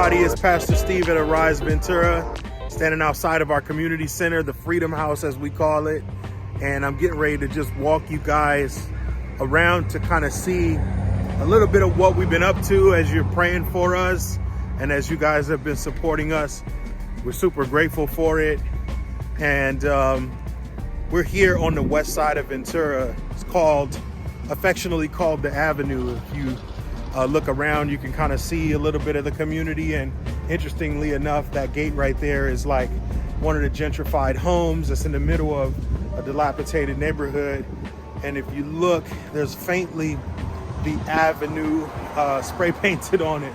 everybody, it's Pastor Steve at Arise Ventura, standing outside of our community center, the Freedom House as we call it. And I'm getting ready to just walk you guys around to kind of see a little bit of what we've been up to as you're praying for us and as you guys have been supporting us. We're super grateful for it. And we're here on the west side of Ventura. It's affectionately called the Avenue. If you look around, you can kind of see a little bit of the community. And interestingly enough, that gate right there is like one of the gentrified homes that's in the middle of a dilapidated neighborhood. And if you look, there's faintly the Avenue spray painted on it.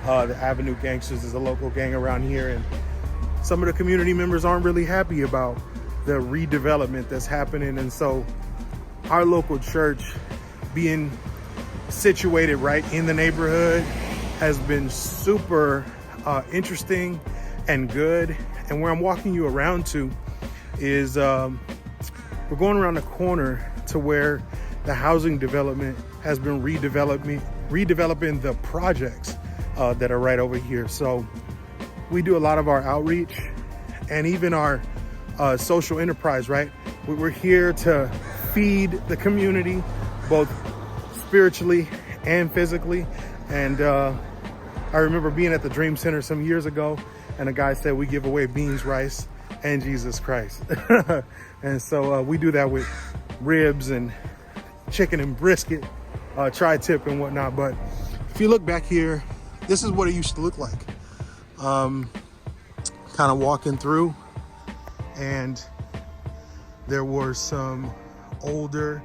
The Avenue Gangsters is a local gang around here, and some of the community members aren't really happy about the redevelopment that's happening. And so our local church, being situated right in the neighborhood, has been super interesting and good. And where I'm walking you around to is we're going around the corner to where the housing development has been redeveloping the projects that are right over here. So we do a lot of our outreach and even our social enterprise, right? We're here to feed the community, both spiritually and physically. And I remember being at the Dream Center some years ago, and a guy said we give away beans, rice, and Jesus Christ. And so we do that with ribs and chicken and brisket, tri-tip and whatnot. But if you look back here, this is what it used to look like. Kind of walking through, and there were some older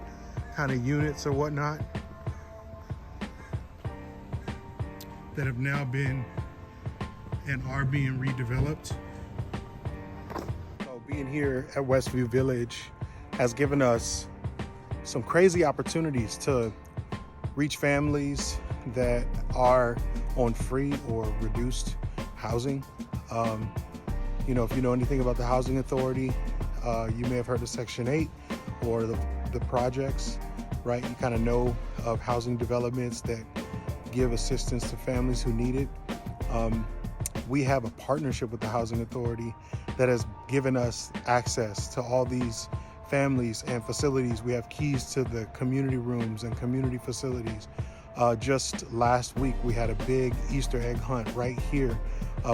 kind of units or whatnot that have now been and are being redeveloped. So being here at Westview Village has given us some crazy opportunities to reach families that are on free or reduced housing. You know, if you know anything about the Housing Authority, you may have heard of Section 8 or the projects, right? You kind of know of housing developments that give assistance to families who need it. We have a partnership with the Housing Authority that has given us access to all these families and facilities. We have keys to the community rooms and community facilities. Just last week, we had a big Easter egg hunt right here.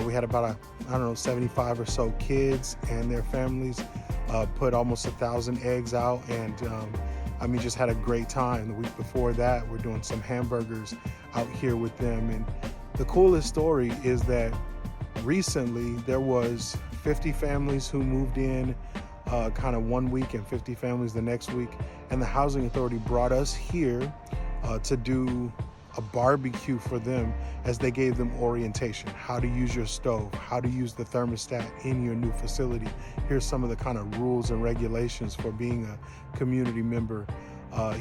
We had about 75 or so kids and their families put almost 1,000 eggs out, and just had a great time. The week before that, we're doing some hamburgers out here with them. And the coolest story is that recently there was 50 families who moved in kind of one week and 50 families the next week. And the Housing Authority brought us here to do a barbecue for them as they gave them orientation, how to use your stove, how to use the thermostat in your new facility. Here's some of the kind of rules and regulations for being a community member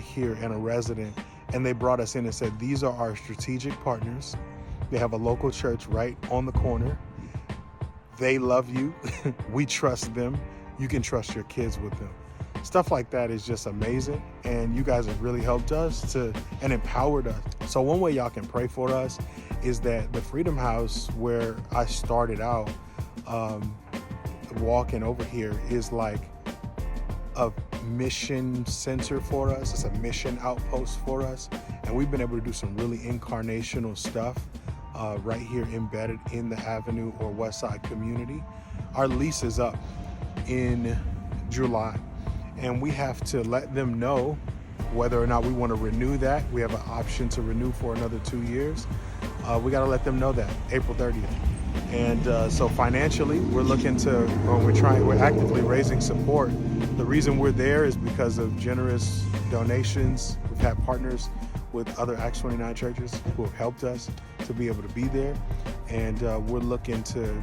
here and a resident. And they brought us in and said, these are our strategic partners. They have a local church right on the corner. They love you. We trust them. You can trust your kids with them. Stuff like that is just amazing, and you guys have really helped us and empowered us. So one way y'all can pray for us is that the Freedom House, where I started out walking over here, is like a mission center for us. It's a mission outpost for us, and we've been able to do some really incarnational stuff right here embedded in the Avenue or West Side community. Our lease is up in July, and we have to let them know whether or not we want to renew that. We have an option to renew for another 2 years. We got to let them know that April 30th. And so financially, we're actively raising support. The reason we're there is because of generous donations. We've had partners with other Acts 29 churches who have helped us to be able to be there. And we're looking to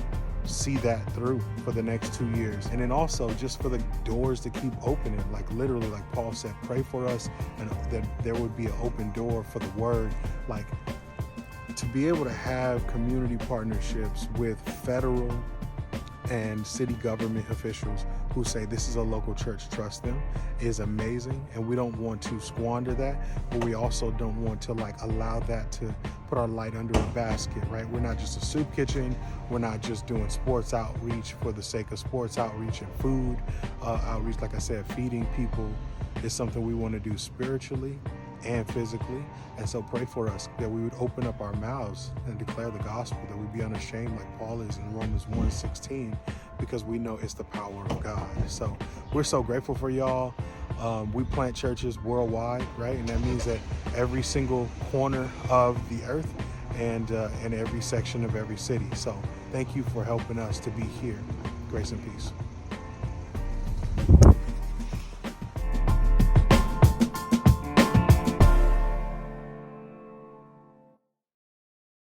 see that through for the next 2 years. And then also just for the doors to keep opening, like literally, like Paul said, pray for us, and that there would be an open door for the word. Like, to be able to have community partnerships with federal and city government officials who say this is a local church, trust them, is amazing. And we don't want to squander that, but we also don't want to allow that to put our light under a basket, right? We're not just a soup kitchen. We're not just doing sports outreach for the sake of sports outreach and food outreach. Like I said, feeding people is something we want to do spiritually and physically. And so pray for us that we would open up our mouths and declare the gospel, that we be unashamed like Paul is in Romans 1:16, because we know it's the power of God. So we're so grateful for y'all. We plant churches worldwide, right? And that means that every single corner of the earth and in every section of every city. So thank you for helping us to be here. Grace and peace.